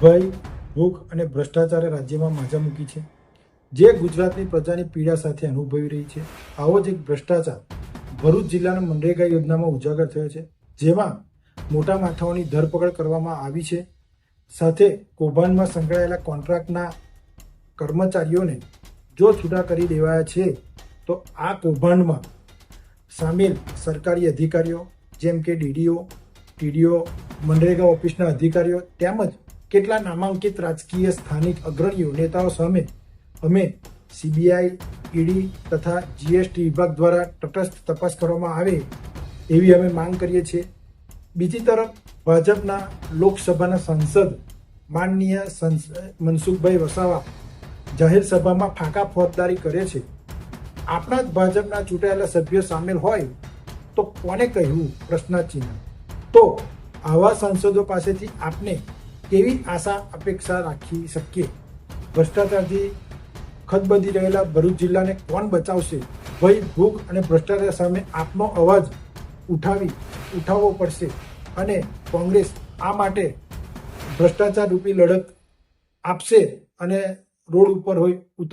ભય, ભૂખ અને ભ્રષ્ટાચારે રાજ્યમાં માજા મૂકી છે, જે ગુજરાતની પ્રજાની પીડા સાથે અનુભવી રહી છે. આવો જ એક ભ્રષ્ટાચાર ભરૂચ જિલ્લાના મનરેગા યોજનામાં ઉજાગર થયો છે, જેમાં મોટા માથાઓની ધરપકડ કરવામાં આવી છે. સાથે કૌભાંડમાં સંકળાયેલા કોન્ટ્રાક્ટના કર્મચારીઓને જો છૂટા કરી દેવાયા છે, તો આ કૌભાંડમાં સામેલ સરકારી અધિકારીઓ જેમ કે ડીડીઓ, ટીડીઓ, મનરેગા ઓફિસના અધિકારીઓ તેમજ કેટલા નામાંકિત રાજકીય સ્થાનિક અગ્રણીઓ નેતાઓ સામે અમે સીબીઆઈ, ઈડી તથા જીએસટી વિભાગ દ્વારા તટસ્થ તપાસ કરવામાં આવે એવી અમે માંગ કરીએ છીએ. બીજી તરફ ભાજપના લોકસભાના સાંસદ માનનીય મનસુખભાઈ વસાવા જાહેર સભામાં ફાંકા ફોજદારી કરે છે. આપણા જ ભાજપના ચૂંટાયેલા સભ્યો સામેલ હોય તો કોને કહેવું? પ્રશ્નચિહ્ન. તો આવા સાંસદો પાસેથી આપને કેવી આશા અપેક્ષા રાખી શકીએ? ભ્રષ્ટાચારથી ખદબદી રહેલા ભરૂચ જિલ્લાને કોણ બચાવશે? ભય, ભૂખ અને ભ્રષ્ટાચાર સામે આપનો અવાજ ઉઠાવવો પડશે અને કોંગ્રેસ આ માટે ભ્રષ્ટાચાર રૂપી લડત આપશે અને રોડ ઉપર હોય ઉતર